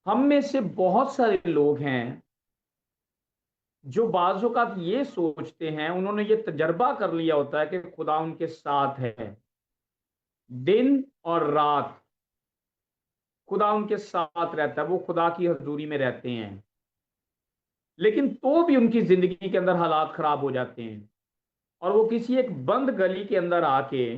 हम में से बहुत सारे लोग हैं जो बाज़ औक़ात ये सोचते हैं, उन्होंने ये तजर्बा कर लिया होता है कि खुदा उनके साथ है। दिन और रात खुदा उनके साथ रहता है, वो खुदा की हज़ूरी में रहते हैं। लेकिन तो भी उनकी ज़िंदगी के अंदर हालात ख़राब हो जाते हैं और वो किसी एक बंद गली के अंदर आके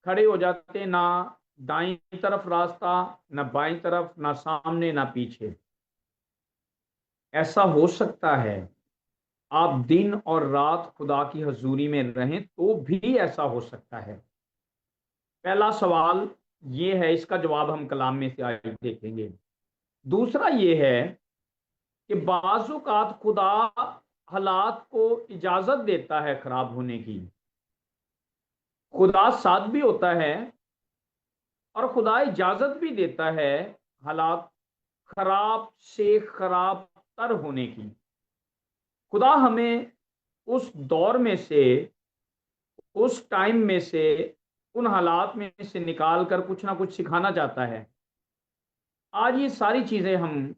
खड़े हो जाते हैं, ना दाईं तरफ रास्ता, ना बाईं तरफ, ना सामने, ना पीछे। ऐसा हो सकता है आप दिन और रात खुदा की हजूरी में रहें तो भी ऐसा हो सकता है। पहला सवाल ये है, इसका जवाब हम कलाम में से आगे देखेंगे। दूसरा ये है कि बाज़ औक़ात खुदा हालात को इजाजत देता है खराब होने की। खुदा साथ भी होता है और खुदा इजाजत भी देता है हालात खराब से खराब तर होने की। खुदा हमें उस दौर में से, उस टाइम में से, उन हालात में से निकाल कर कुछ ना कुछ सिखाना चाहता है। आज ये सारी चीजें हम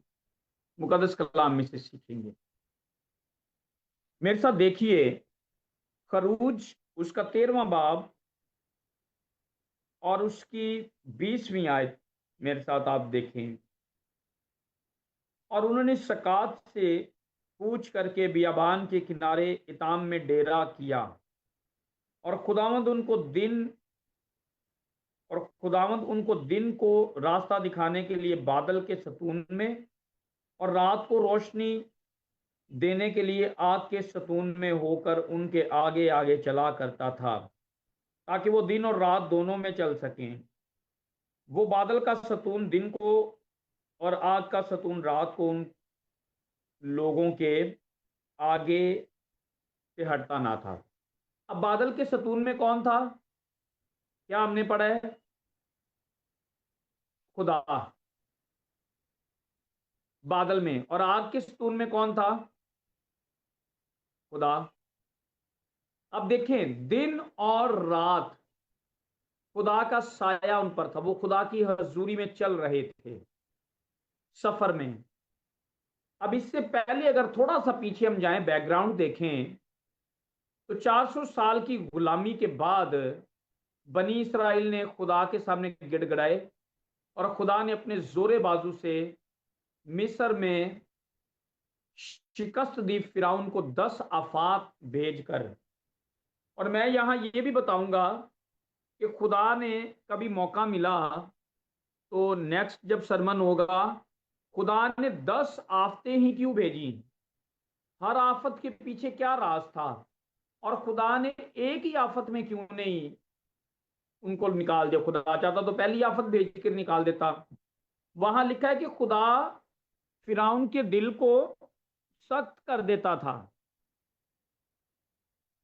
मुकद्दस कलाम में से सीखेंगे। मेरे साथ देखिए, खरूज उसका 13वां बाब और उसकी 20वीं आयत मेरे साथ आप देखें। और उन्होंने सकात से कूच करके बियाबान के किनारे इताम में डेरा किया और खुदावंद उनको दिन को रास्ता दिखाने के लिए बादल के सतून में और रात को रोशनी देने के लिए आग के सतून में होकर उनके आगे आगे चला करता था, ताकि वो दिन और रात दोनों में चल सकें। वो बादल का सतून दिन को और आग का सतून रात को उन लोगों के आगे से हटता ना था। अब बादल के सतून में कौन था? क्या हमने पढ़ा है? खुदा। बादल में। और आग के सतून में कौन था? खुदा। अब देखें, दिन और रात खुदा का साया उन पर था, वो खुदा की हजूरी में चल रहे थे सफर में। अब इससे पहले अगर थोड़ा सा पीछे हम जाएं, बैकग्राउंड देखें, तो 400 साल की गुलामी के बाद बनी इसराइल ने खुदा के सामने गिड़गिड़ाए और खुदा ने अपने जोरे बाजू से मिस्र में शिकस्त दी फिराउन को 10 आफात भेजकर। और मैं यहां ये भी बताऊंगा कि खुदा ने कभी मौका मिला तो नेक्स्ट जब सरमन होगा, खुदा ने 10 आफतें ही क्यों भेजी, हर आफत के पीछे क्या राज था, और खुदा ने एक ही आफत में क्यों नहीं उनको निकाल दिया। खुदा चाहता तो पहली आफत भेज कर निकाल देता। वहां लिखा है कि खुदा फिराउन के दिल को सख्त कर देता था।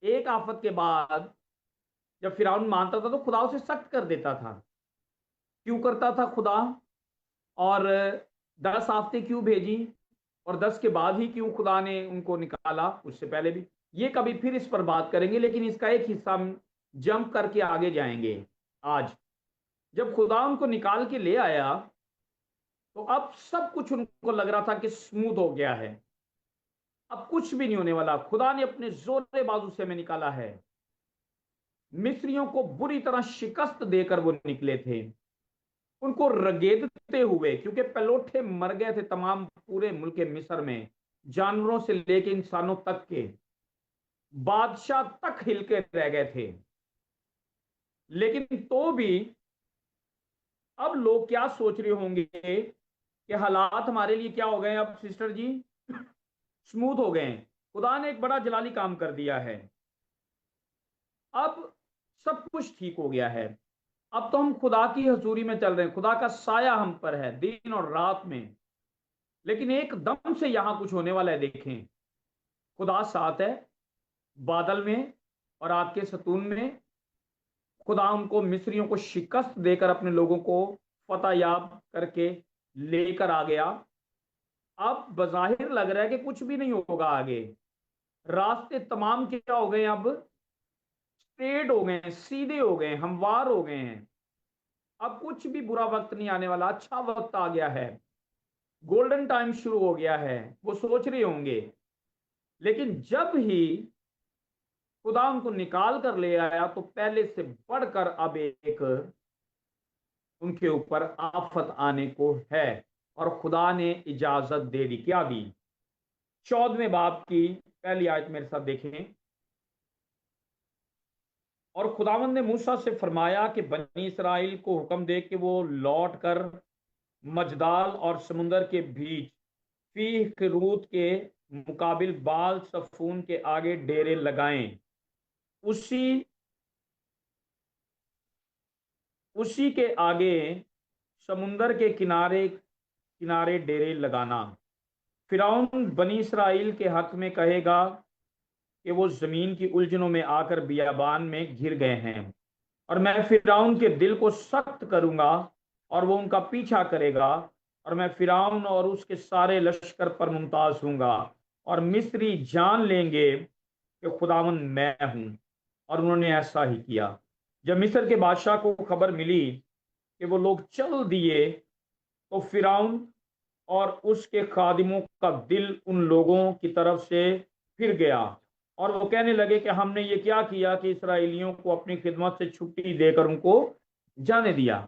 एक आफत के बाद जब फिराउन मानता था तो खुदा उसे सख्त कर देता था। क्यों करता था खुदा? और 10 आफतें क्यों भेजी, और 10 के बाद ही क्यों खुदा ने उनको निकाला, उससे पहले भी? ये कभी फिर इस पर बात करेंगे, लेकिन इसका एक हिस्सा हम जंप करके आगे जाएंगे। आज जब खुदा उनको निकाल के ले आया तो अब सब कुछ उनको लग रहा था कि स्मूथ हो गया है, अब कुछ भी नहीं होने वाला। खुदा ने अपने जोरे बाजू से हमें निकाला है। मिस्रियों को बुरी तरह शिकस्त देकर वो निकले थे, उनको रगेदते हुए, क्योंकि पलोठे मर गए थे तमाम पूरे मुल्क मिस्र में, जानवरों से लेके इंसानों तक के, बादशाह तक हिलके रह गए थे। लेकिन तो भी अब लोग क्या सोच रहे होंगे कि हालात हमारे लिए क्या हो गए अब सिस्टर जी, स्मूथ हो गए हैं। खुदा ने एक बड़ा जलाली काम कर दिया है, अब सब कुछ ठीक हो गया है। अब तो हम खुदा की हजूरी में चल रहे हैं, खुदा का साया हम पर है दिन और रात में। लेकिन एकदम से यहां कुछ होने वाला है। देखें, खुदा साथ है बादल में और आग के सतून में। खुदा उनको मिस्रियों को शिकस्त देकर अपने लोगों को फतह याब करके लेकर आ गया। अब बजाहिर लग रहा है कि कुछ भी नहीं होगा आगे। रास्ते तमाम क्या हो गए, अब स्ट्रेट हो गए हैं, सीधे हो गए हैं, हमवार हो गए हैं। अब कुछ भी बुरा वक्त नहीं आने वाला, अच्छा वक्त आ गया है। गोल्डन टाइम शुरू हो गया है, वो सोच रहे होंगे। लेकिन जब ही खुदा उनको निकाल कर ले आया तो पहले से बढ़कर अब एक उनके ऊपर आफत आने को है, और खुदा ने इजाजत दे दी। क्या दी? 14वें बाब की पहली आयत मेरे साथ देखें। और खुदावंद ने मूसा से फरमाया कि बनी इसराइल को हुक्म दे कि वो लौट कर मजदाल और समुंदर के बीच फी खरूत के मुकाबिल बाल सफून के आगे डेरे लगाएं। उसी उसी के आगे समुंदर के किनारे किनारे डेरे लगाना। फिरौन बनी इसराइल के हक में कहेगा कि वो जमीन की उलझनों में आकर बियाबान में घिर गए हैं, और मैं फिरौन के दिल को सख्त करूंगा और वो उनका पीछा करेगा, और मैं फिरौन और उसके सारे लश्कर पर मुमताज हूंगा, और मिस्री जान लेंगे कि खुदावन मैं हूं। और उन्होंने ऐसा ही किया। जब मिस्र के बादशाह को खबर मिली कि वो लोग चल दिए, तो फिरौन और उसके खादिमों का दिल उन लोगों की तरफ से फिर गया, और वो कहने लगे कि हमने ये क्या किया कि इसराइलियों को अपनी खिदमत से छुट्टी देकर उनको जाने दिया।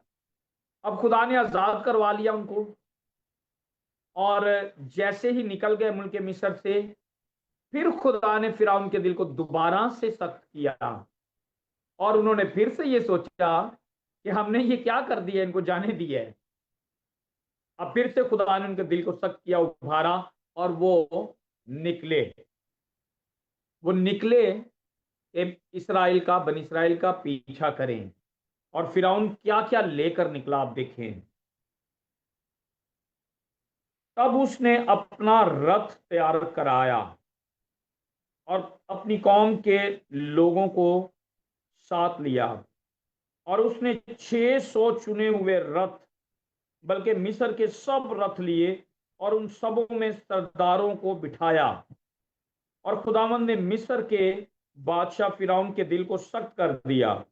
अब खुदा ने आजाद करवा लिया उनको, और जैसे ही निकल गए मुल्क मिस्र से, फिर खुदा ने फिरौन के दिल को दोबारा से सख्त किया, और उन्होंने फिर से ये सोचा कि हमने ये क्या कर दिया, इनको जाने दिया है। अब फिर से खुदा ने उनके दिल को सख्त किया, उभारा, और निकले वो निकले कि इसराइल का बन इसराइल का पीछा करें। और फिरौन क्या क्या लेकर निकला आप देखें। तब उसने अपना रथ तैयार कराया और अपनी कौम के लोगों को साथ लिया, और उसने 600 चुने हुए रथ, बल्कि मिस्र के सब रथ लिए, और उन सबों में सरदारों को बिठाया। और खुदावंद ने मिस्र के बादशाह फिरौन के दिल को सख्त कर दिया,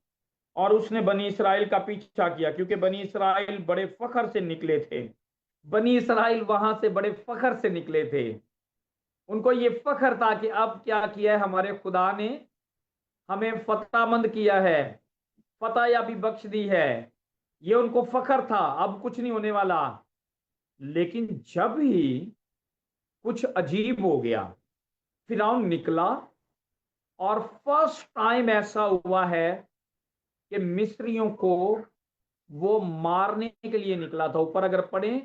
और उसने बनी इसराइल का पीछा किया, क्योंकि बनी इसराइल बड़े फखर से निकले थे। बनी इसराइल वहां से बड़े फखर से निकले थे। उनको ये फखर था कि अब क्या किया है हमारे खुदा ने, हमें फतेहमंद किया है, फतह याबी बख्श दी है। ये उनको फखर था, अब कुछ नहीं होने वाला। लेकिन जब ही कुछ अजीब हो गया, फिरौन निकला, और फर्स्ट टाइम ऐसा हुआ है कि मिस्रियों को वो मारने के लिए निकला था। ऊपर अगर पढ़े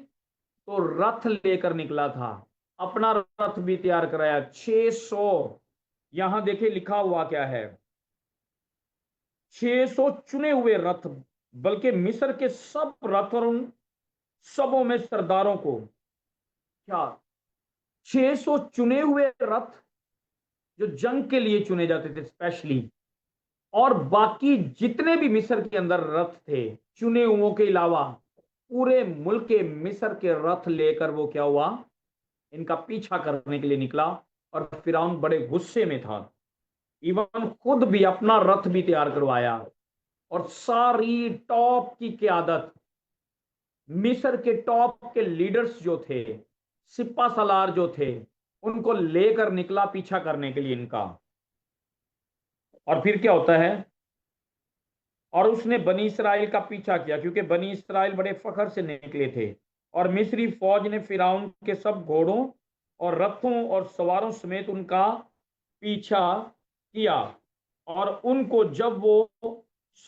तो रथ लेकर निकला था, अपना रथ भी तैयार कराया 600। यहां देखे लिखा हुआ क्या है, 600 चुने हुए रथ, बल्कि मिस्र के सब रथ और उन सबों में सरदारों को। क्या? 600 चुने हुए रथ जो जंग के लिए चुने जाते थे स्पेशली, और बाकी जितने भी मिस्र के अंदर रथ थे चुने हुओं के अलावा, पूरे मुल्क के मिस्र के रथ लेकर वो क्या हुआ, इनका पीछा करने के लिए निकला। और फिरौन बड़े गुस्से में था, इवन खुद भी अपना रथ भी तैयार करवाया, और सारी टॉप की क्यादत, मिस्र के टॉप के लीडर्स जो थे, सिपा सलार जो थे, उनको लेकर निकला पीछा करने के लिए इनका। और फिर क्या होता है, और उसने बनी इसराइल का पीछा किया, क्योंकि बनी इसराइल बड़े फखर से निकले थे। और मिस्री फौज ने फिरौन के सब घोड़ों और रथों और सवारों समेत उनका पीछा किया, और उनको जब वो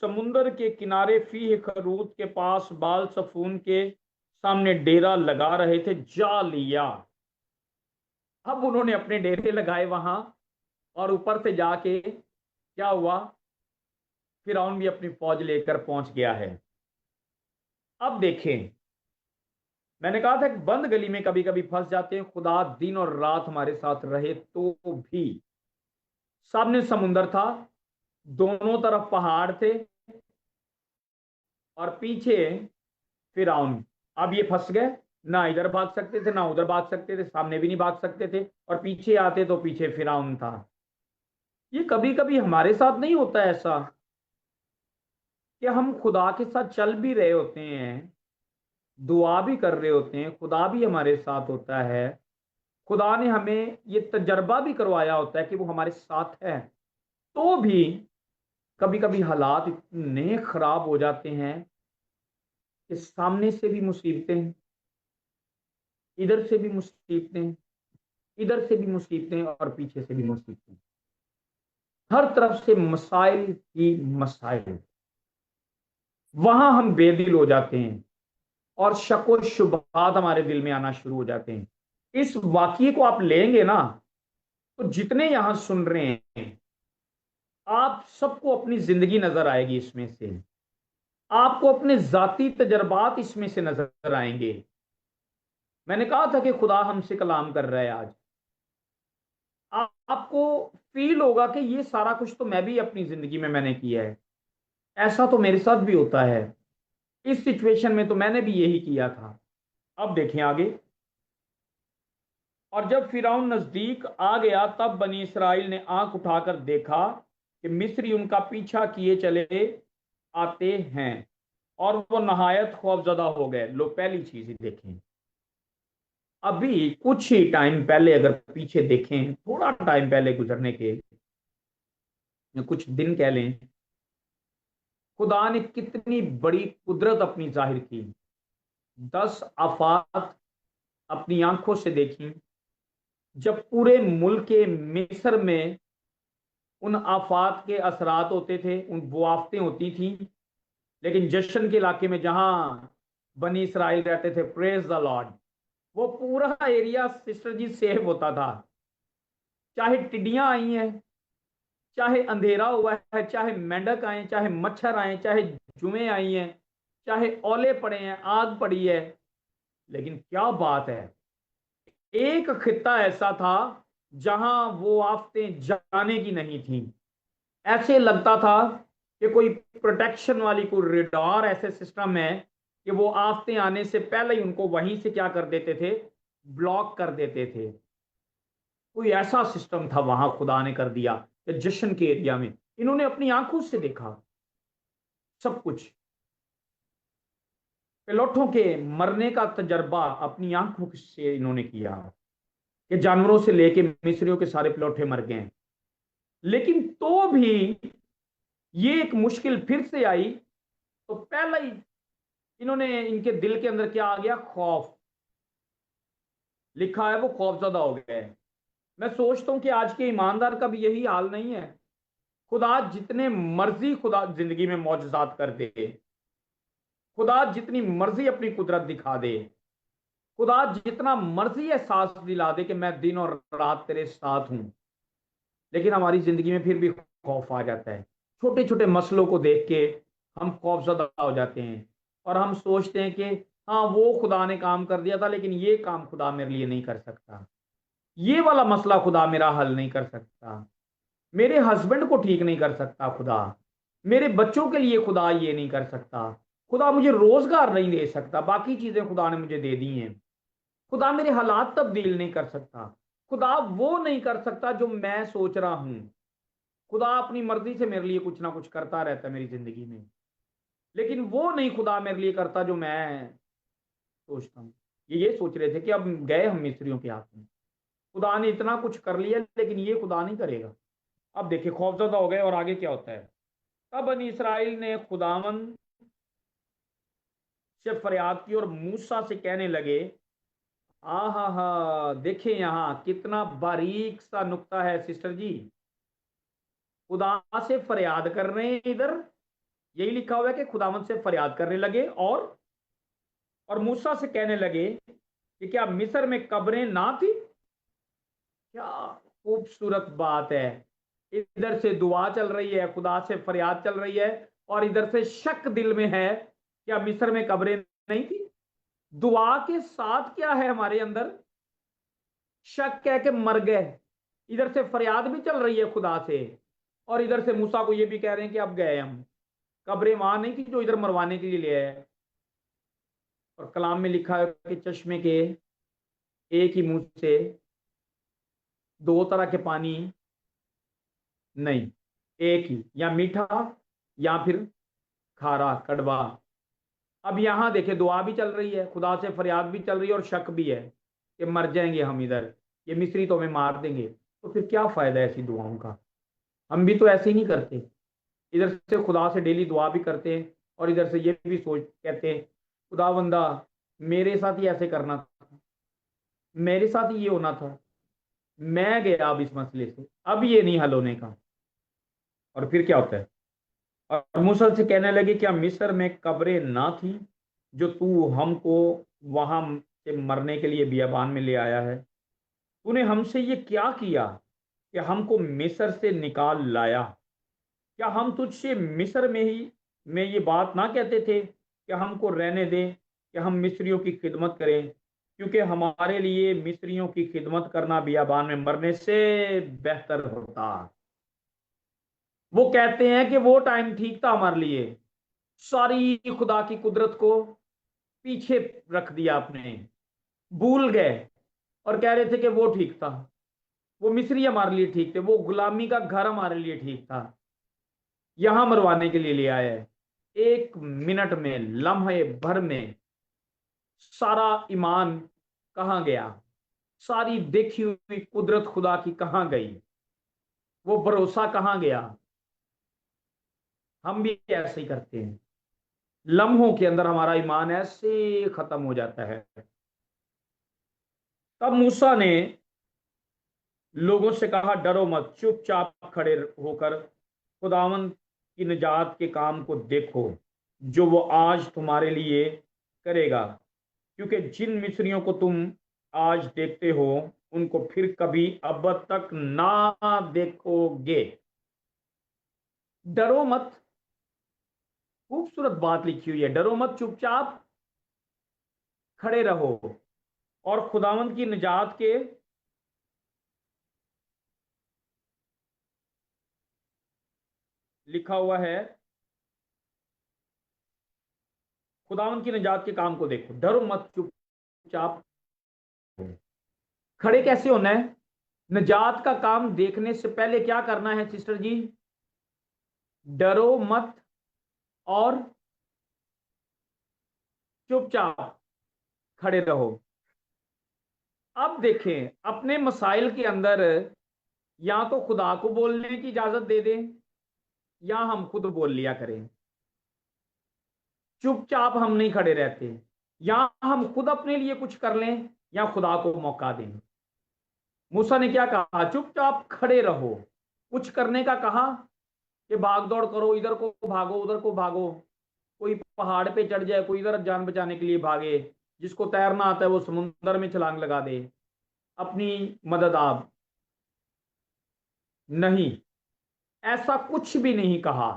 समुंदर के किनारे फी खरूत के पास बाल सफून के सामने डेरा लगा रहे थे, जा लिया। अब उन्होंने अपने डेरे लगाए वहां, और ऊपर से जाके क्या हुआ, फिरौन भी अपनी फौज लेकर पहुंच गया है। अब देखें, मैंने कहा था कि बंद गली में कभी कभी फंस जाते हैं। खुदा दिन और रात हमारे साथ रहे तो भी, सामने समुंदर था, दोनों तरफ पहाड़ थे, और पीछे फिरौन। अब ये फंस गए, ना इधर भाग सकते थे ना उधर भाग सकते थे, सामने भी नहीं भाग सकते थे, और पीछे आते तो पीछे फिरौन था। ये कभी कभी हमारे साथ नहीं होता ऐसा कि हम खुदा के साथ चल भी रहे होते हैं, दुआ भी कर रहे होते हैं, खुदा भी हमारे साथ होता है, खुदा ने हमें ये तजर्बा भी करवाया होता है कि वो हमारे साथ है, तो भी कभी कभी हालात इतने खराब हो जाते हैं कि सामने से भी मुसीबतें, इधर से भी मुसीबतें, इधर से भी मुसीबतें और पीछे से भी मुसीबतें, हर तरफ से मसाइल ही मसाइल। वहां हम बेदिल हो जाते हैं और शक व शुबहात हमारे दिल में आना शुरू हो जाते हैं। इस वाकये को आप लेंगे ना, तो जितने यहां सुन रहे हैं, आप सबको अपनी जिंदगी नजर आएगी इसमें से, आपको अपने जाती तजर्बात इसमें से नजर आएंगे। मैंने कहा था कि खुदा हमसे कलाम कर रहा है आज। आपको फील होगा कि ये सारा कुछ तो मैं भी अपनी जिंदगी में मैंने किया है, ऐसा तो मेरे साथ भी होता है, इस सिचुएशन में तो मैंने भी यही किया था। अब देखें आगे। और जब फिरौन नजदीक आ गया, तब बनी इसराइल ने आंख उठाकर देखा कि मिस्री उनका पीछा किए चले आते हैं, और वो नहायत खौफजदा हो गए। लोग पहली चीज ही देखें, अभी कुछ ही टाइम पहले अगर पीछे देखें, थोड़ा टाइम पहले गुजरने के, या कुछ दिन कह लें, खुदा ने कितनी बड़ी कुदरत अपनी जाहिर की। 10 आफात अपनी आंखों से देखी। जब पूरे मुल्क के मिस्र में उन आफात के असरात होते थे, उन वो आफतें होती थी, लेकिन जश्न के इलाके में जहां बनी इसराइल रहते थे, प्रेज द लॉर्ड, वो पूरा एरिया सिस्टर जी सेव होता था। चाहे टिड्डियां आई हैं, चाहे अंधेरा हुआ है, चाहे मेंढक आए, चाहे मच्छर आए, चाहे जुएं आई हैं, चाहे ओले पड़े हैं, आग पड़ी है, लेकिन क्या बात है, एक खित्ता ऐसा था जहां वो आफतें जाने की नहीं थी। ऐसे लगता था कि कोई प्रोटेक्शन वाली कोई रेडार ऐसे सिस्टम है कि वो आफतें आने से पहले ही उनको वहीं से क्या कर देते थे, ब्लॉक कर देते थे। कोई ऐसा सिस्टम था वहां, खुदा ने कर दिया कि जश्न के एरिया में इन्होंने अपनी आंखों से देखा सब कुछ। पिलोठों के मरने का तजर्बा अपनी आंखों से इन्होंने किया कि जानवरों से लेके मिस्रियों के सारे पिलोठे मर गए। लेकिन तो भी ये एक मुश्किल फिर से आई, तो पहला ही इन्होंने, इनके दिल के अंदर क्या आ गया, खौफ। लिखा है वो खौफजदा हो गए। मैं सोचता हूं कि आज के ईमानदार का भी यही हाल नहीं है। खुदा जितने मर्जी खुदा जिंदगी में मौजूदात कर दे, खुदा जितनी मर्जी अपनी कुदरत दिखा दे, खुदा जितना मर्जी एहसास दिला दे कि मैं दिन और रात तेरे साथ हूं, लेकिन हमारी जिंदगी में फिर भी खौफ आ जाता है। छोटे छोटे मसलों को देख के हम खौफजदा हो जाते हैं, और हम सोचते हैं कि हाँ वो खुदा ने काम कर दिया था, लेकिन ये काम खुदा मेरे लिए नहीं कर सकता, ये वाला मसला खुदा मेरा हल नहीं कर सकता, मेरे हस्बैंड को ठीक नहीं कर सकता खुदा, मेरे बच्चों के लिए खुदा ये नहीं कर सकता, खुदा मुझे रोजगार नहीं दे सकता, बाकी चीजें खुदा ने मुझे दे दी हैं, खुदा मेरे हालात तब्दील नहीं कर सकता, खुदा वो नहीं कर सकता जो मैं सोच रहा हूं। खुदा अपनी मर्जी से मेरे लिए कुछ ना कुछ करता रहता है मेरी जिंदगी में, लेकिन वो नहीं खुदा मेरे लिए करता जो मैं सोचता हूँ। ये सोच रहे थे कि अब गए हम मिस्त्रियों के हाथ में, खुदा ने इतना कुछ कर लिया, लेकिन ये खुदा नहीं करेगा। अब देखिए खौफजदा हो गए, और आगे क्या होता है। तब बनी इसराइल ने खुदावन से फरियाद की और मूसा से कहने लगे, आहा हा, देखें यहाँ कितना बारीक सा नुक्ता है सिस्टर जी। खुदा से फरियाद कर रहे हैं इधर, यही लिखा हुआ है कि खुदावन से फरियाद करने लगे, और मूसा से कहने लगे कि क्या मिस्र में कब्रें ना थी। क्या खूबसूरत बात है। इधर से दुआ चल रही है, खुदा से फरियाद चल रही है, और इधर से शक दिल में है, क्या मिस्र में कब्रें नहीं थी। दुआ के साथ क्या है हमारे अंदर, शक कह के मर गए। इधर से फरियाद भी चल रही है खुदा से, और इधर से मूसा को ये भी कह रहे हैं कि अब गए हम, कब्रें वहां नहीं थी जो इधर मरवाने के लिए ले आए। और कलाम में लिखा है कि चश्मे के एक ही मुंह से दो तरह के पानी नहीं, एक ही, या मीठा या फिर खारा कड़वा। अब यहां देखे दुआ भी चल रही है, खुदा से फरियाद भी चल रही है और शक भी है कि मर जाएंगे हम इधर, ये मिस्री तो हमें मार देंगे। तो फिर क्या फायदा है ऐसी दुआओं का? हम भी तो ऐसे ही नहीं करते, इधर से खुदा से डेली दुआ भी करते हैं और इधर से ये भी सोच कहते हैं खुदा बंदा मेरे साथ ही ऐसे करना था, मेरे साथ ही ये होना था, मैं गया अब इस मसले से, अब ये नहीं हल होने का। और फिर क्या होता है? और मूसा से कहने लगे क्या मिस्र में कब्रें ना थी जो तू हमको वहां से मरने के लिए बियाबान में ले आया है? तूने हमसे ये क्या किया कि हमको मिस्र से निकाल लाया? क्या हम तुझसे मिस्र में ये बात ना कहते थे कि हमको रहने दें कि हम मिस्रियों की खिदमत करें, क्योंकि हमारे लिए मिस्रियों की खिदमत करना बियाबान में मरने से बेहतर होता। वो कहते हैं कि वो टाइम ठीक था हमारे लिए, सारी खुदा की कुदरत को पीछे रख दिया आपने, भूल गए और कह रहे थे कि वो ठीक था, वो मिस्री हमारे लिए ठीक थे, वो गुलामी का घर हमारे लिए ठीक था, यहां मरवाने के लिए ले आया है। एक मिनट में, लम्हे भर में सारा ईमान कहां गया, सारी देखी हुई कुदरत खुदा की कहां गई, वो भरोसा कहां गया? हम भी ऐसे ही करते हैं, लम्हों के अंदर हमारा ईमान ऐसे खत्म हो जाता है। तब मूसा ने लोगों से कहा डरो मत, चुपचाप खड़े होकर खुदावन की निजात के काम को देखो जो वो आज तुम्हारे लिए करेगा, क्योंकि जिन मिस्रियों को तुम आज देखते हो उनको फिर कभी अब तक ना देखोगे। डरो मत, खूबसूरत बात लिखी हुई है, डरो मत, चुपचाप खड़े रहो और खुदावंद की निजात के लिखा हुआ है, खुदावंद की निजात के काम को देखो। डरो मत, चुपचाप खड़े कैसे होना है? निजात का काम देखने से पहले क्या करना है सिस्टर जी? डरो मत और चुपचाप खड़े रहो। अब देखें, अपने मसाइल के अंदर या तो खुदा को बोलने की इजाजत दे दें या हम खुद बोल लिया करें। चुपचाप हम नहीं खड़े रहते, या हम खुद अपने लिए कुछ कर लें या खुदा को मौका दें। मूसा ने क्या कहा? चुपचाप खड़े रहो। कुछ करने का कहा कि भाग दौड़ करो, इधर को भागो उधर को भागो, कोई पहाड़ पे चढ़ जाए, कोई इधर जान बचाने के लिए भागे, जिसको तैरना आता है वो समुद्र में छलांग लगा दे, अपनी मदद आप। नहीं, ऐसा कुछ भी नहीं कहा,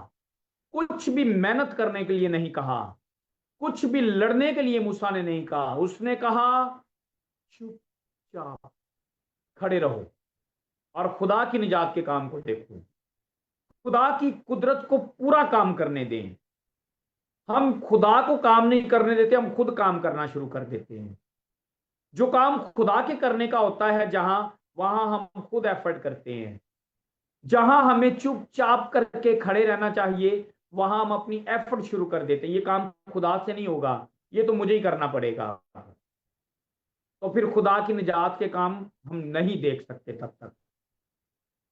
कुछ भी मेहनत करने के लिए नहीं कहा, कुछ भी लड़ने के लिए मूसा ने नहीं कहा। उसने कहा चुपचाप खड़े रहो और खुदा की निजात के काम को देखो, खुदा की कुदरत को पूरा काम करने दें। हम खुदा को काम नहीं करने देते, हम खुद काम करना शुरू कर देते हैं। जो काम खुदा के करने का होता है जहां, वहां हम खुद एफर्ट करते हैं। जहां हमें चुपचाप करके खड़े रहना चाहिए वहां हम अपनी एफर्ट शुरू कर देते हैं, ये काम खुदा से नहीं होगा, ये तो मुझे ही करना पड़ेगा। तो फिर खुदा की निजात के काम हम नहीं देख सकते तब तक।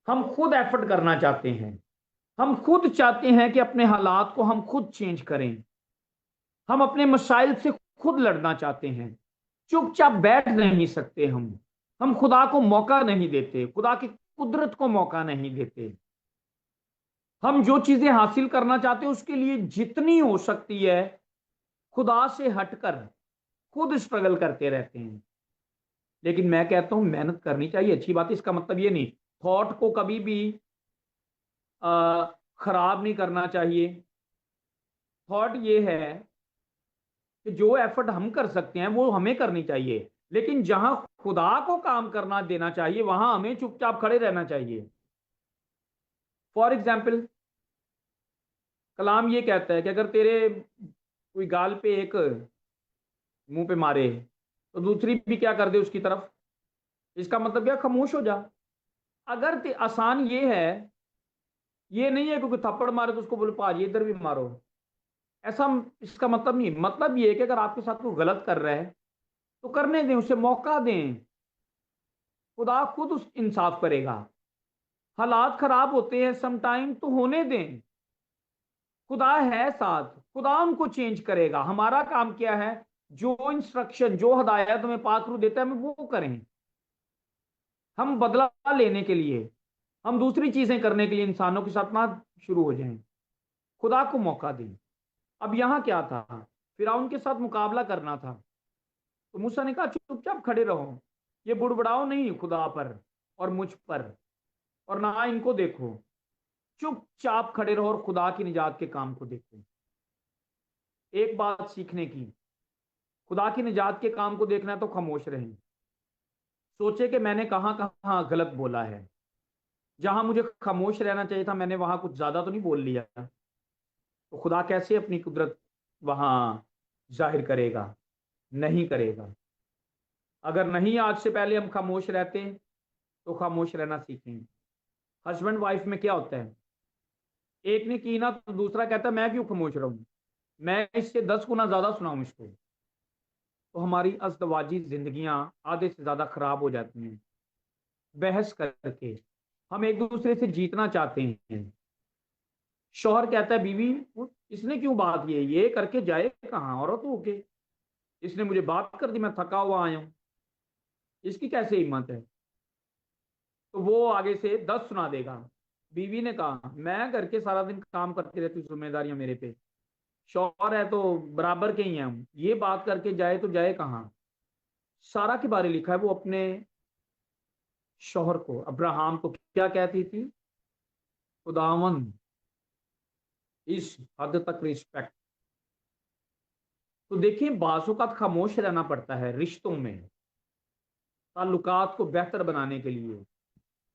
हम खुद एफर्ट करना चाहते हैं, हम खुद चाहते हैं कि अपने हालात को हम खुद चेंज करें, हम अपने मसाइल से खुद लड़ना चाहते हैं। चुपचाप बैठ नहीं सकते हम खुदा को मौका नहीं देते, खुदा की कुदरत को मौका नहीं देते। हम जो चीजें हासिल करना चाहते हैं उसके लिए जितनी हो सकती है खुदा से हटकर खुद स्ट्रगल करते रहते हैं। लेकिन मैं कहता हूं मेहनत करनी चाहिए, अच्छी बात है, इसका मतलब ये नहीं, थॉट को कभी भी खराब नहीं करना चाहिए। थॉट ये है कि जो एफर्ट हम कर सकते हैं वो हमें करनी चाहिए, लेकिन जहां खुदा को काम करना देना चाहिए वहां हमें चुपचाप खड़े रहना चाहिए। फॉर एग्जाम्पल, कलाम ये कहता है कि अगर तेरे कोई गाल पे एक मुंह पे मारे तो दूसरी भी क्या कर दे उसकी तरफ। इसका मतलब क्या? खामोश हो जा। अगर आसान ये है, ये नहीं है क्योंकि थप्पड़ मारे तो उसको बोले पाजी इधर भी मारो, ऐसा इसका मतलब नहीं, मतलब ये है कि अगर आपके साथ कोई गलत कर रहा है तो करने दें, उसे मौका दें, खुदा खुद उस इंसाफ करेगा। हालात खराब होते हैं सम टाइम, तो होने दें, खुदा है साथ, खुदा उनको चेंज करेगा। हमारा काम क्या है? जो इंस्ट्रक्शन, जो हदायत हमें पाक रू देता है, हमें वो करें। हम बदला लेने के लिए, हम दूसरी चीजें करने के लिए इंसानों के साथ ना शुरू हो जाएं, खुदा को मौका दें। अब यहां क्या था? फिरौन के साथ मुकाबला करना था, तो मूसा ने कहा चुपचाप खड़े रहो, ये बुड़बड़ाओ नहीं खुदा पर और मुझ पर, और ना इनको देखो, चुपचाप खड़े रहो और खुदा की निजात के काम को देखो। एक बात सीखने की, खुदा की निजात के काम को देखना है तो खामोश रहें। सोचे कि मैंने कहां कहां गलत बोला है, जहां मुझे खामोश रहना चाहिए था मैंने वहां कुछ ज्यादा तो नहीं बोल लिया, तो खुदा कैसे अपनी कुदरत वहां जाहिर करेगा? नहीं करेगा। अगर नहीं आज से पहले हम खामोश रहते तो खामोश रहना सीखें। हस्बैंड वाइफ में क्या होता है? एक ने की ना तो दूसरा कहता है मैं क्यों खामोश रहूं, मैं इससे 10 गुना ज्यादा सुनाऊं इसको। तो हमारी अज़दवाजी जिंदगियां आधे से ज्यादा खराब हो जाती हैं बहस करके। हम एक दूसरे से जीतना चाहते हैं। शौहर कहता है बीवी, इसने क्यों बात की है, ये करके जाए कहाँ औरत होके, इसने मुझे बात कर दी, मैं थका हुआ आया हूं, इसकी कैसे हिम्मत है? तो वो आगे से 10 सुना देगा। बीवी ने कहा मैं घर के सारा दिन काम करती रहती हूँ, जिम्मेदारियां मेरे पे, शौहर है तो बराबर के ही हैं हम, ये बात करके जाए तो जाए कहाँ? सारा के बारे लिखा है, वो अपने शौहर को, अब्राहम को क्या कहती थी? खुदावन, इस हद तक रिस्पेक्ट। तो देखिए बाजों का खामोश रहना पड़ता है रिश्तों में, ताल्लुकात को बेहतर बनाने के लिए।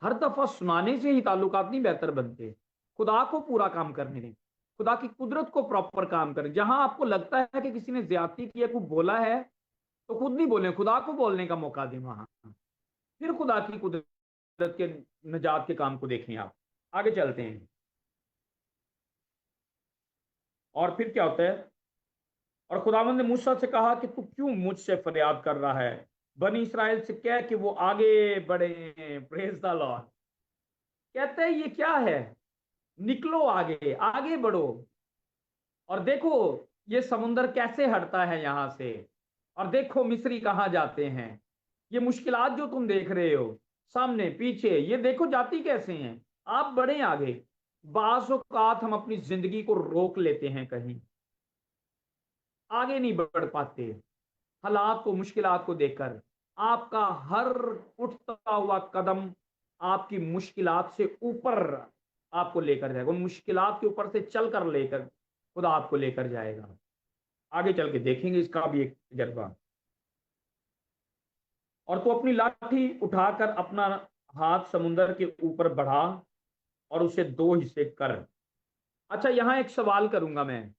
हर दफा सुनाने से ही ताल्लुकात नहीं बेहतर बनते। खुदा को पूरा काम करने दें, खुदा की कुदरत को प्रॉपर काम करें। जहां आपको लगता है कि किसी ने ज्यादती की है, कुछ बोला है, तो खुद नहीं बोले, खुदा को बोलने का मौका दें वहां। फिर खुदा की कुदरत के निजात के काम को देखें। आप आगे चलते हैं, और फिर क्या होता है? और खुदावंद ने मूसा से कहा कि तू क्यों मुझसे फरियाद कर रहा है? बनी इसराइल से कह कि वो आगे बढ़े। Praise the Lord. कहते हैं ये क्या है? निकलो आगे, आगे बढ़ो, और देखो ये समुंदर कैसे हटता है यहां से, और देखो मिस्री कहाँ जाते हैं। ये मुश्किलात जो तुम देख रहे हो सामने पीछे, ये देखो जाती कैसे हैं। आप बढ़े आगे। बाज़ औक़ात हम अपनी जिंदगी को रोक लेते हैं, कहीं आगे नहीं बढ़ पाते, हालात को, मुश्किलात को देखकर। आपका हर उठता हुआ कदम आपकी मुश्किलात से ऊपर आपको लेकर जाएगा, उन मुश्किलात के ऊपर से चल कर लेकर खुदा आपको लेकर जाएगा। आगे चल के देखेंगे इसका भी एक तजर्बा। और तो अपनी लाठी उठाकर अपना हाथ समुंदर के ऊपर बढ़ा और उसे 2 हिस्से कर। अच्छा, यहां एक सवाल करूंगा मैं,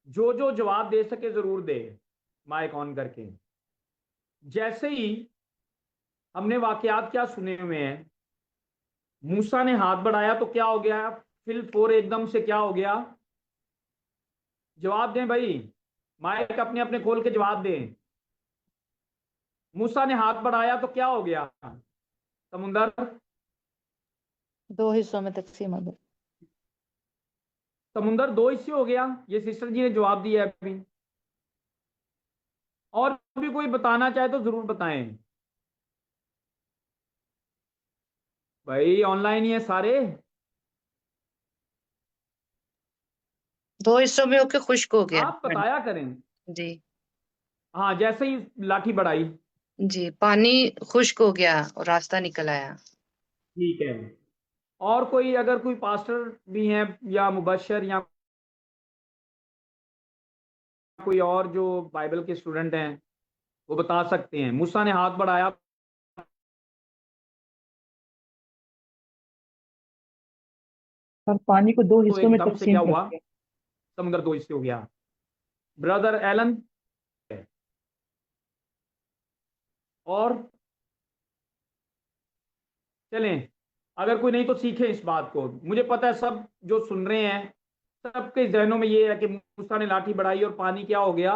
जो जो जवाब दे सके जरूर दे, माइक ऑन करके। जैसे ही हमने वाकयात क्या सुने हुए हैं, मूसा ने हाथ बढ़ाया तो क्या हो गया? फिल फोर एकदम से क्या हो गया? जवाब दें भाई, माइक अपने अपने खोल के जवाब दें। मूसा ने हाथ बढ़ाया तो क्या हो गया? समुंदर 2 हिस्सों में तकसीम हो गया। समुंदर 2 हिस्से हो गया, ये सिस्टर जी ने जवाब दिया है अभी। और भी कोई बताना चाहे तो जरूर बताएं भाई, ऑनलाइन ही है सारे। 2 हिस्सों में होके खुश्क हो गया। आप बताया करें। जी। हाँ, जैसे ही लाठी बढ़ाई। जी, पानी खुश्क हो गया और रास्ता निकल आया। ठीक है। और कोई, अगर कोई पास्टर भी हैं या मुबशर या कोई और जो बाइबल के स्टूडेंट हैं, वो बता सकते हैं। मूसा ने हाथ बढ़ाया और पानी को दो तो हिस्सों में एकदम से तकसीम क्या कर हुआ? दिया। समुद्र 2 हिस्से हो गया। Brother Alan. और चलें, अगर कोई नहीं तो सीखें इस बात को। मुझे पता है सब जो सुन रहे हैं सबके जहनों में ये है कि मूसा ने लाठी बढ़ाई और पानी क्या हो गया,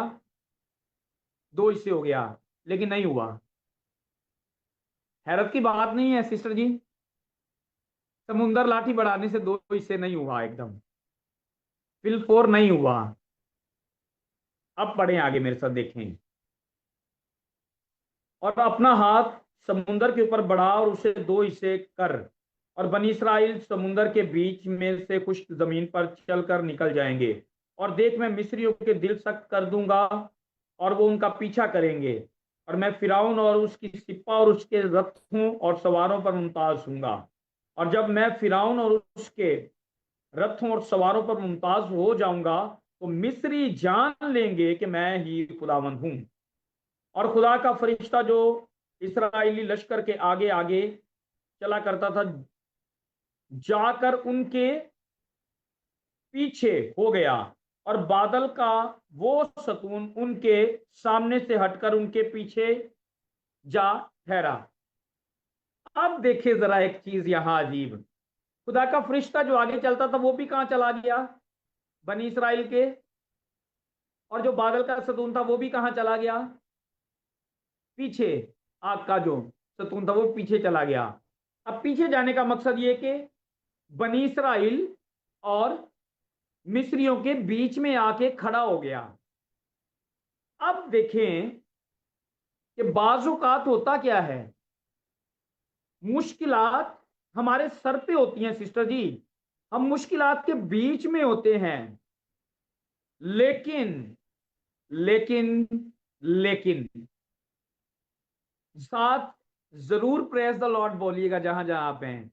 दो हिस्से हो गया, लेकिन नहीं हुआ। हैरत की बात नहीं है सिस्टर जी, समुंदर लाठी बढ़ाने से दो हिस्से नहीं हुआ, एकदम फिल फोर नहीं हुआ। अब पढ़ें आगे मेरे साथ, देखें। और अपना हाथ समुंदर के ऊपर बढ़ा और उसे दो हिस्से कर, और बनी इसराइल समुंदर के बीच में से खुश्क जमीन पर चलकर निकल जाएंगे। और देख, मैं मिस्रियों के दिल सख्त कर दूंगा और वो उनका पीछा करेंगे, और मैं फिरौन और उसकी सिपा और उसके रथों और सवारों पर मुमताज हूंगा। और जब मैं फिरौन और उसके रथों और सवारों पर मुमताज हो जाऊंगा तो मिस्री जान लेंगे कि मैं ही खुदावंद हूं। और खुदा का फरिश्ता जो इसराइली लश्कर के आगे आगे चला करता था, जाकर उनके पीछे हो गया, और बादल का वो सतून उनके सामने से हटकर उनके पीछे जा ठहरा। अब देखिए जरा एक चीज यहां अजीब, खुदा का फरिश्ता जो आगे चलता था वो भी कहां चला गया, बनी इसराइल के। और जो बादल का सतून था वो भी कहां चला गया, पीछे। आग का जो सतून था वो पीछे चला गया। अब पीछे जाने का मकसद ये कि बनी इसराइल और मिस्रियों के बीच में आके खड़ा हो गया। अब देखें कि बाजुकात होता क्या है, मुश्किलात हमारे सर पे होती हैं सिस्टर जी, हम मुश्किलात के बीच में होते हैं, लेकिन लेकिन लेकिन साथ जरूर प्रेज द लॉर्ड बोलिएगा जहां जहां आप हैं।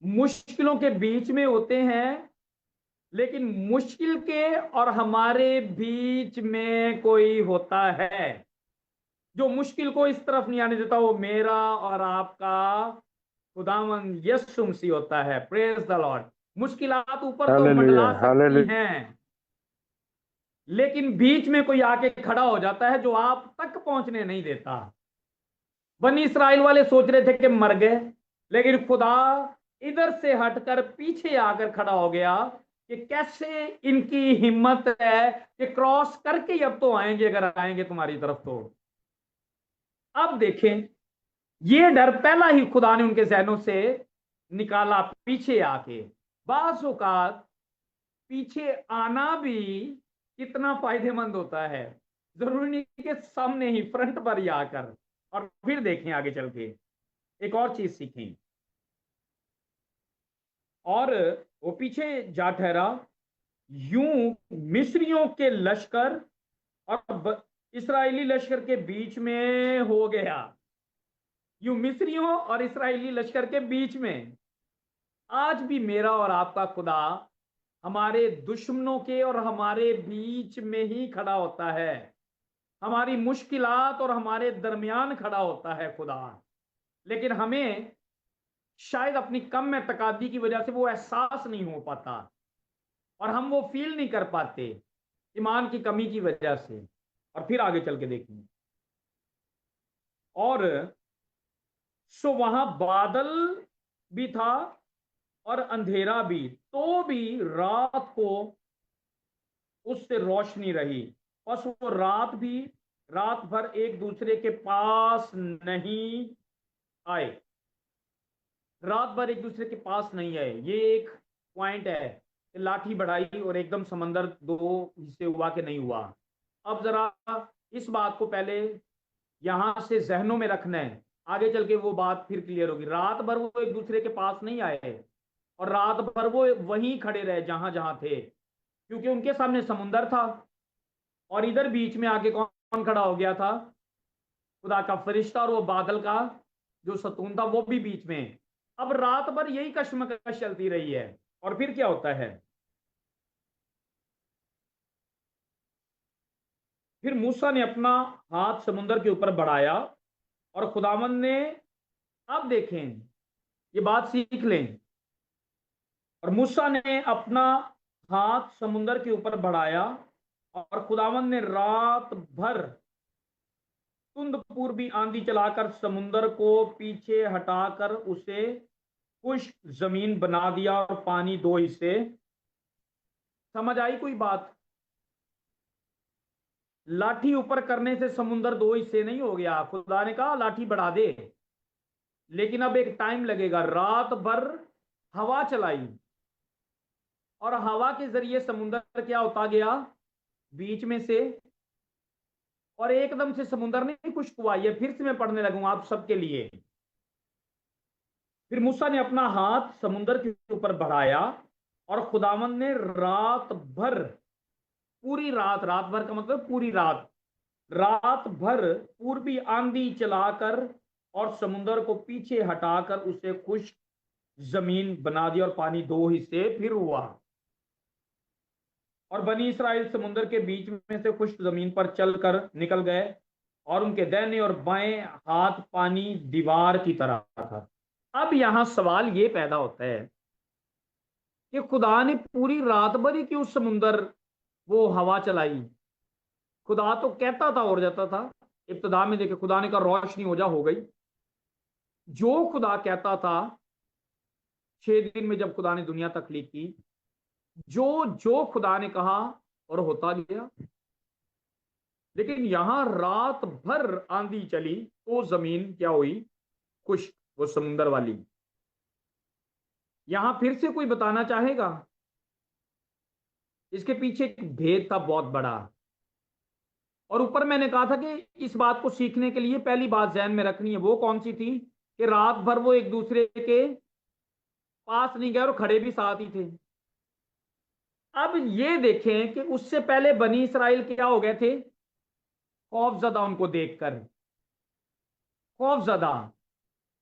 मुश्किलों के बीच में होते हैं, लेकिन मुश्किल के और हमारे बीच में कोई होता है जो मुश्किल को इस तरफ नहीं आने देता, वो मेरा और आपका खुदावंद यीशु मसीह होता है। Praise the Lord. मुश्किलात ऊपर तो हालेलुया, मंडला सकती हालेलुया। हैं, लेकिन बीच में कोई आके खड़ा हो जाता है जो आप तक पहुंचने नहीं देता। बनी इसराइल वाले सोच रहे थे कि मर गए, लेकिन खुदा इधर से हटकर पीछे आकर खड़ा हो गया कि कैसे इनकी हिम्मत है कि क्रॉस करके ही अब तो आएंगे, अगर आएंगे तुम्हारी तरफ तो। अब देखें, ये डर पहला ही खुदा ने उनके जहनों से निकाला पीछे आके। बाज़ औक़ात पीछे आना भी कितना फायदेमंद होता है, जरूरी नहीं कि सामने ही फ्रंट पर ही आकर। और फिर देखें आगे चल के एक और चीज सीखें। और वो पीछे जा ठहरा, यूं मिस्रियों के लश्कर और इसराइली लश्कर के बीच में हो गया। यूं मिस्रियों और इसराइली लश्कर के बीच में। आज भी मेरा और आपका खुदा हमारे दुश्मनों के और हमारे बीच में ही खड़ा होता है, हमारी मुश्किलात और हमारे दरमियान खड़ा होता है खुदा। लेकिन हमें शायद अपनी कम में तकादी की वजह से वो एहसास नहीं हो पाता, और हम वो फील नहीं कर पाते ईमान की कमी की वजह से। और फिर आगे चल के देखेंगे, और सो वहां बादल भी था और अंधेरा भी, तो भी रात को उससे रोशनी रही। बस वो रात भर एक दूसरे के पास नहीं आए, रात भर एक दूसरे के पास नहीं आए। ये एक पॉइंट है कि लाठी बढ़ाई और एकदम समंदर दो हिस्से हुआ कि नहीं हुआ। अब जरा इस बात को पहले यहां से जहनों में रखना है, आगे चल के वो बात फिर क्लियर होगी। रात भर वो एक दूसरे के पास नहीं आए, और रात भर वो वहीं खड़े रहे जहां जहां थे, क्योंकि उनके सामने समुंदर था, और इधर बीच में आके कौन खड़ा हो गया था, खुदा का फरिश्ता, और वो बादल का जो सतून था वो भी बीच में। अब रात भर यही कश्मकश चलती रही है, और फिर क्या होता है, फिर मूसा ने अपना हाथ समुद्र के ऊपर बढ़ाया, और खुदावंद ने, अब देखें ये बात सीख लें, और मूसा ने अपना हाथ समुद्र के ऊपर बढ़ाया, और खुदावंद ने रात भर तुंद पूर्वी आंधी चलाकर समुद्र को पीछे हटाकर उसे खुश्क जमीन बना दिया, और पानी दो हिस्से समझ आई कोई बात? लाठी ऊपर करने से समुंदर दो हिस्से नहीं हो गया। खुदा ने कहा लाठी बढ़ा दे, लेकिन अब एक टाइम लगेगा। रात भर हवा चलाई और हवा के जरिए समुंदर क्या होता गया बीच में से, और एकदम से समुंदर नहीं खुश्क हुआ। ये फिर से मैं पढ़ने लगूंगा आप सबके लिए। फिर मूसा ने अपना हाथ समुंदर के ऊपर बढ़ाया और खुदावंद ने रात भर, पूरी रात, रात भर का मतलब पूरी रात, रात भर पूर्वी आंधी चलाकर और समुंदर को पीछे हटाकर उसे खुश्क जमीन बना दी, और पानी दो हिस्से फिर हुआ। और बनी इसराइल समुंदर के बीच में से खुश्क जमीन पर चलकर निकल गए, और उनके दाहिने और बाएं हाथ पानी दीवार की तरह था। अब यहां सवाल ये पैदा होता है कि खुदा ने पूरी रात भर ही क्यों समुंदर वो हवा चलाई? खुदा तो कहता था और जाता था। इब्तिदा में देखे खुदा ने कहा रोशनी हो जा, हो गई। जो खुदा कहता था 6 दिन में जब खुदा ने दुनिया तख्लीक की, जो जो खुदा ने कहा और होता गया। लेकिन यहां रात भर आंधी चली तो जमीन क्या हुई? खुश्क, वो समुंदर वाली। यहां फिर से कोई बताना चाहेगा? इसके पीछे एक भेद था बहुत बड़ा। और ऊपर मैंने कहा था कि इस बात को सीखने के लिए पहली बात ध्यान में रखनी है। वो कौन सी थी? कि रात भर वो एक दूसरे के पास नहीं गए और खड़े भी साथ ही थे। अब ये देखें कि उससे पहले बनी इसराइल क्या हो गए थे? खौफजदा उनको देखकर, खौफजदा।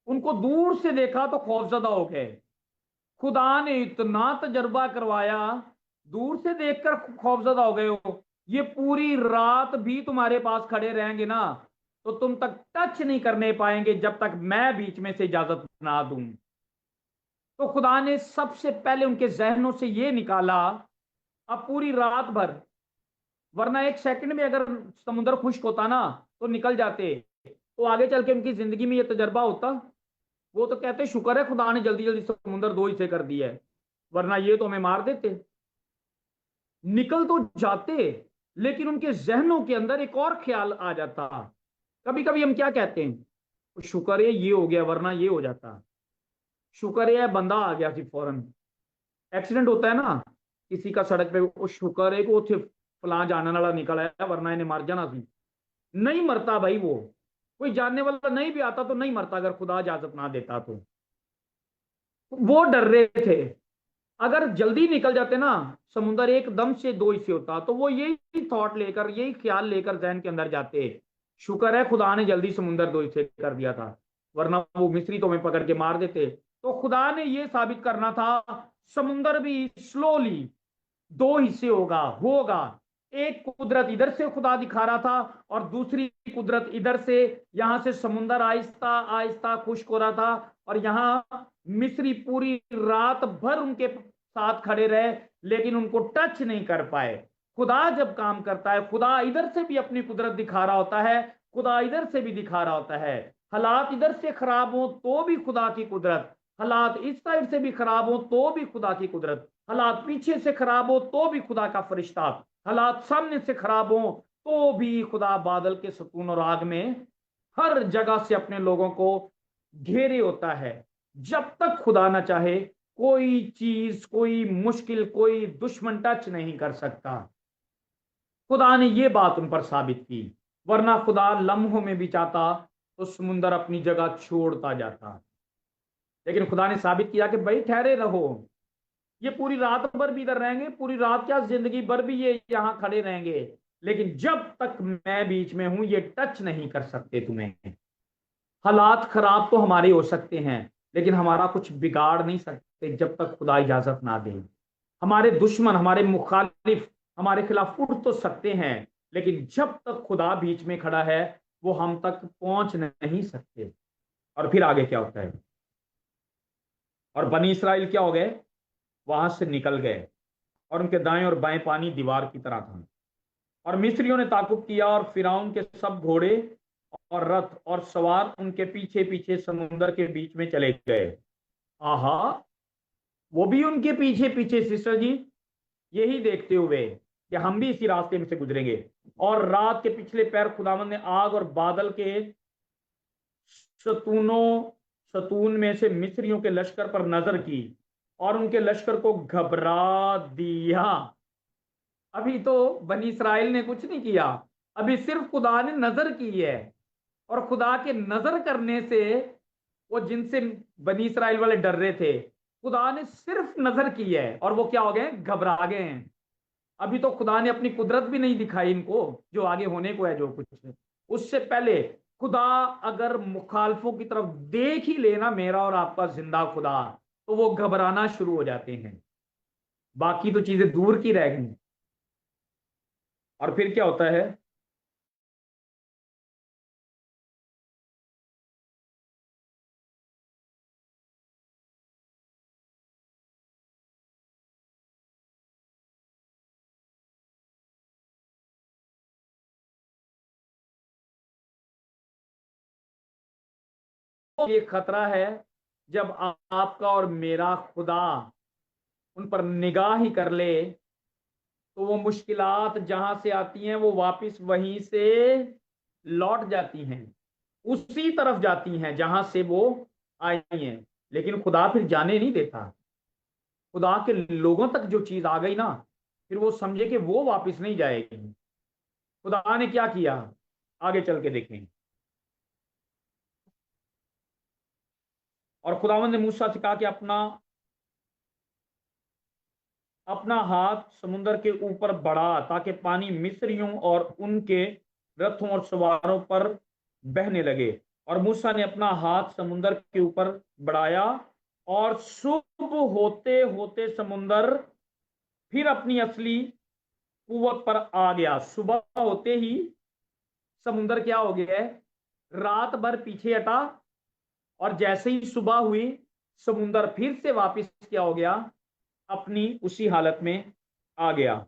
उनको दूर से देखा तो खौफजदा हो गए। खुदा ने इतना तजर्बा करवाया, दूर से देखकर खौफजदा हो गए हो। ये पूरी रात भी तुम्हारे पास खड़े रहेंगे ना, तो तुम तक टच नहीं करने पाएंगे जब तक मैं बीच में से इजाजत ना दूं। तो खुदा ने सबसे पहले उनके जहनों से ये निकाला, अब पूरी रात भर, वरना एक सेकंड में अगर समुद्र खुश्क होता ना तो निकल जाते, तो आगे चल के उनकी जिंदगी में ये तजर्बा होता। वो तो कहते शुक्र है खुदा ने जल्दी जल्दी समुद्र दो हिस्से कर दिया है, वरना ये तो हमें मार देते। निकल तो जाते, लेकिन उनके जहनों के अंदर एक और ख्याल आ जाता। कभी कभी हम क्या कहते हैं, शुक्र है ये हो गया वरना ये हो जाता। शुक्र है बंदा आ गया थी फौरन। एक्सीडेंट होता है ना किसी का सड़क पे, वो शुक्र है कि उसे फलां जानने वाला निकल आया वरना इन्हें मार जाना थी। नहीं मरता भाई वो, कोई जानने वाला नहीं भी आता तो नहीं मरता अगर खुदा इजाजत ना देता तो। वो डर रहे थे, अगर जल्दी निकल जाते ना समुंदर एकदम से दो हिस्से होता, तो वो यही थॉट लेकर, यही ख्याल लेकर जहन के अंदर जाते, शुक्र है खुदा ने जल्दी समुंदर दो हिस्से कर दिया था, वरना वो मिस्री तो हमें पकड़ के मार देते। तो खुदा ने ये साबित करना था समुंदर भी स्लोली दो हिस्से होगा होगा। एक कुदरत इधर से खुदा दिखा रहा था और दूसरी कुदरत इधर से। यहां से समुंदर आहिस्ता आहिस्ता खुश्क हो रहा था, और यहां मिस्री पूरी रात भर उनके साथ खड़े रहे, लेकिन उनको टच नहीं कर पाए। खुदा जब काम करता है, खुदा इधर से भी अपनी कुदरत दिखा रहा होता है, खुदा इधर से भी दिखा रहा होता है। हालात इधर से खराब हो तो भी खुदा की कुदरत, हालात इस साइड से भी खराब हो तो भी खुदा की कुदरत, हालात पीछे से खराब हो तो भी खुदा का फरिश्ता, हालात सामने से खराब हो तो भी खुदा बादल के सुकून और आग में हर जगह से अपने लोगों को घेरे होता है। जब तक खुदा ना चाहे कोई चीज, कोई मुश्किल, कोई दुश्मन टच नहीं कर सकता। खुदा ने ये बात उन पर साबित की, वरना खुदा लम्हों में भी चाहता तो समुंदर अपनी जगह छोड़ता जाता। लेकिन खुदा ने साबित किया कि भाई ठहरे रहो, ये पूरी रात भर भी इधर रहेंगे, पूरी रात क्या जिंदगी भर भी ये यहां खड़े रहेंगे, लेकिन जब तक मैं बीच में हूं ये टच नहीं कर सकते तुम्हें। हालात खराब तो हमारे हो सकते हैं, लेकिन हमारा कुछ बिगाड़ नहीं सकते जब तक खुदा इजाजत ना दे। हमारे दुश्मन, हमारे मुखालिफ हमारे खिलाफ उठ तो सकते हैं, लेकिन जब तक खुदा बीच में खड़ा है वो हम तक पहुंच नहीं सकते। और फिर आगे क्या होता है? और बनी इसराइल क्या हो गए? वहां से निकल गए, और उनके दाएं और बाएं पानी दीवार की तरह था। और मिस्रियों ने ताकुब किया, और फिरौन के सब घोड़े और रथ और सवार उनके पीछे पीछे समुद्र के बीच में चले गए। आहा, वो भी उनके पीछे पीछे सिस्टर जी, यही देखते हुए कि हम भी इसी रास्ते में से गुजरेंगे। और रात के पिछले पैर खुदावंद ने आग और बादल के शतूनों शतून में से मिस्रियों के लश्कर पर नजर की और उनके लश्कर को घबरा दिया। अभी तो बनी इसराइल ने कुछ नहीं किया, अभी सिर्फ खुदा ने नजर की है। और खुदा के नजर करने से वो जिनसे बनी इसराइल वाले डर रहे थे, खुदा ने सिर्फ नजर की है और वो क्या हो गए, घबरा गए हैं। अभी तो खुदा ने अपनी कुदरत भी नहीं दिखाई इनको, जो आगे होने को है जो कुछ है। उससे पहले खुदा अगर मुखालफों की तरफ देख ही लेना मेरा और आपका जिंदा खुदा, तो वो घबराना शुरू हो जाते हैं। बाकी तो चीजें दूर की रह गई। और फिर क्या होता है, ये खतरा है जब आपका और मेरा खुदा उन पर निगाह ही कर ले, तो वो मुश्किलात जहां से आती हैं वो वापस वहीं से लौट जाती हैं, उसी तरफ जाती हैं जहां से वो आई हैं। लेकिन खुदा फिर जाने नहीं देता। खुदा के लोगों तक जो चीज आ गई ना, फिर वो समझे कि वो वापस नहीं जाएगी। खुदा ने क्या किया, आगे चल के देखें। और खुदावंद ने मूसा से कहा कि अपना अपना हाथ समुद्र के ऊपर बढ़ा ताकि पानी मिस्रियों और उनके रथों और सवारों पर बहने लगे। और मूसा ने अपना हाथ समुद्र के ऊपर बढ़ाया और सुबह होते होते समुद्र फिर अपनी असली कुवत पर आ गया। सुबह होते ही समुद्र क्या हो गया है, रात भर पीछे हटा, और जैसे ही सुबह हुई समुद्र फिर से वापस क्या हो गया, अपनी उसी हालत में आ गया।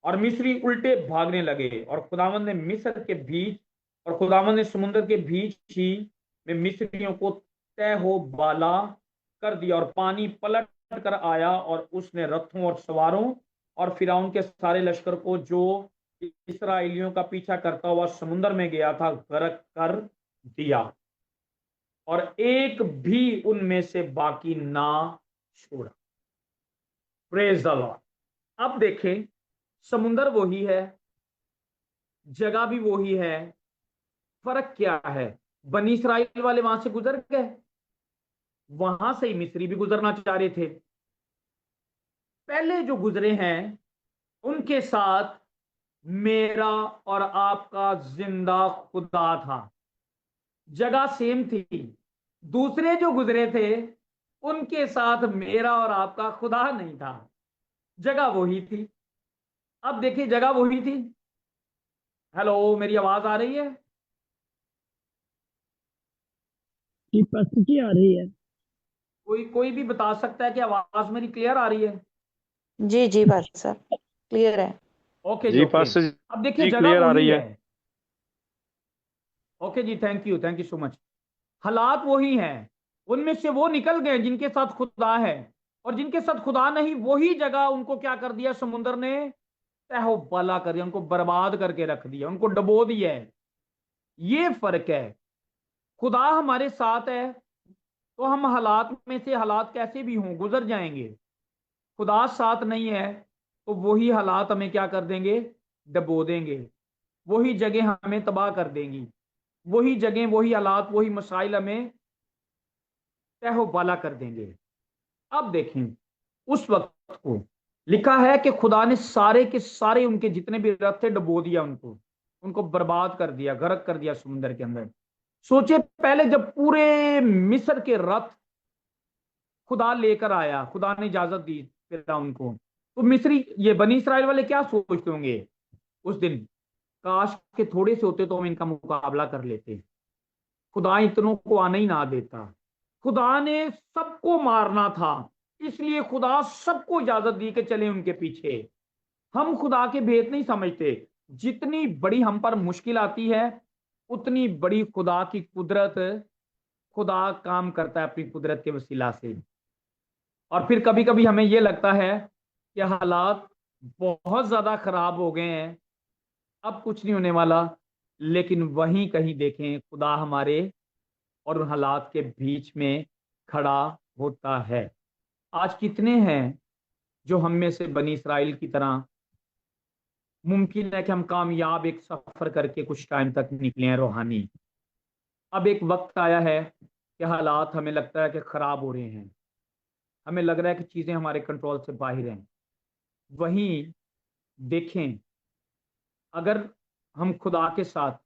और मिस्री उल्टे भागने लगे और खुदावंद ने मिस्र के बीच और खुदावंद ने समुद्र के बीच ही में मिस्रियों को तय हो बाला कर दिया। और पानी पलट कर आया और उसने रथों और सवारों और फिरौन के सारे लश्कर को जो इसराइलियों का पीछा करता हुआ समुद्र में गया था गर्क कर दिया, और एक भी उनमें से बाकी ना छोड़ा। Praise the Lord. अब देखें, समुंदर वही है, जगह भी वही है, फर्क क्या है। बनी इसराइल वाले वहां से गुजर गए, वहां से ही मिस्री भी गुजरना चाह रहे थे। पहले जो गुजरे हैं उनके साथ मेरा और आपका जिंदा खुदा था, जगह सेम थी। दूसरे जो गुजरे थे उनके साथ मेरा और आपका खुदा नहीं था, जगह वही थी। अब देखिए, जगह वही थी। हेलो, मेरी आवाज आ रही है? जी पास्टर जी आ रही है। कोई कोई भी बता सकता है कि आवाज मेरी क्लियर आ रही है? जी जी पास्टर साहब, क्लियर है। ओके जी, जी ओके। पास्टर अब देखिए, जी जगह क्लियर आ वही रही है। है। Okay ji, thank you so much. हालात वही हैं, उनमें से वो निकल गए जिनके साथ खुदा है, और जिनके साथ खुदा नहीं वही जगह उनको क्या कर दिया, समुद्र ने तहो बाला कर दिया, उनको बर्बाद करके रख दिया, उनको डबो दिया है। ये फर्क है। खुदा हमारे साथ है तो हम हालात में से, हालात कैसे भी हों, गुजर जाएंगे। खुदा साथ नहीं है तो वही हालात हमें क्या कर देंगे, डबो देंगे। वही जगह हमें तबाह कर देंगी, वही जगह, वही हालात, वही मसाइल हमें तहो बाला कर देंगे। अब देखें, उस वक्त को लिखा है कि खुदा ने सारे के सारे उनके जितने भी रथ थे डबो दिया, उनको उनको बर्बाद कर दिया, गर्क कर दिया समुद्र के अंदर। सोचे, पहले जब पूरे मिस्र के रथ खुदा लेकर आया, खुदा ने इजाजत दी फिरौन को, तो मिस्री, ये बनी इसराइल वाले क्या सोचते होंगे उस दिन, काश के थोड़े से होते तो हम इनका मुकाबला कर लेते, खुदा इतनों को आने ही ना देता। खुदा ने सबको मारना था, इसलिए खुदा सबको इजाजत दी कि चले उनके पीछे। हम खुदा के भेद नहीं समझते। जितनी बड़ी हम पर मुश्किल आती है, उतनी बड़ी खुदा की कुदरत, खुदा काम करता है अपनी कुदरत के वसीला से। और फिर कभी कभी हमें ये लगता है कि हालात बहुत ज्यादा खराब हो गए हैं, अब कुछ नहीं होने वाला। लेकिन वहीं कहीं देखें, खुदा हमारे और उन हालात के बीच में खड़ा होता है। आज कितने हैं जो हम में से बनी इसराइल की तरह, मुमकिन है कि हम कामयाब एक सफर करके कुछ टाइम तक निकले हैं रूहानी। अब एक वक्त आया है कि हालात हमें लगता है कि खराब हो रहे हैं, हमें लग रहा है कि चीजें हमारे कंट्रोल से बाहर हैं। वहीं देखें, अगर हम खुदा के साथ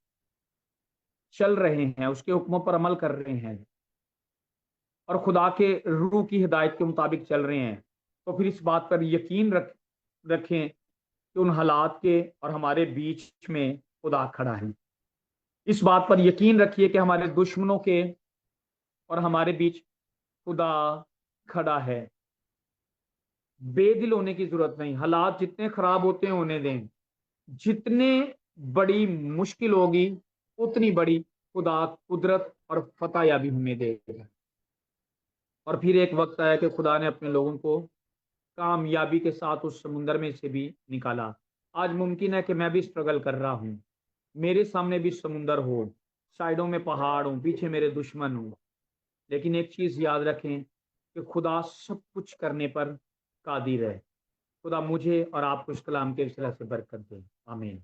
चल रहे हैं, उसके हुक्मों पर अमल कर रहे हैं और खुदा के रूह की हिदायत के मुताबिक चल रहे हैं, तो फिर इस बात पर यकीन रखें कि उन हालात के और हमारे बीच में खुदा खड़ा है। इस बात पर यकीन रखिए कि हमारे दुश्मनों के और हमारे बीच खुदा खड़ा है। बेदिल होने की जरूरत नहीं, हालात जितने खराब होते हैं होने दें, जितने बड़ी मुश्किल होगी उतनी बड़ी खुदा कुदरत और फतह याबी हमें देगा। और फिर एक वक्त आया कि खुदा ने अपने लोगों को कामयाबी के साथ उस समुंदर में से भी निकाला। आज मुमकिन है कि मैं भी स्ट्रगल कर रहा हूँ, मेरे सामने भी समुंदर हो, साइडों में पहाड़ हो, पीछे मेरे दुश्मन हो, लेकिन एक चीज याद रखें कि खुदा सब कुछ करने पर कादिर है। खुदा मुझे और आपको इस कलाम के वसीला से बरकत दे। आमीन।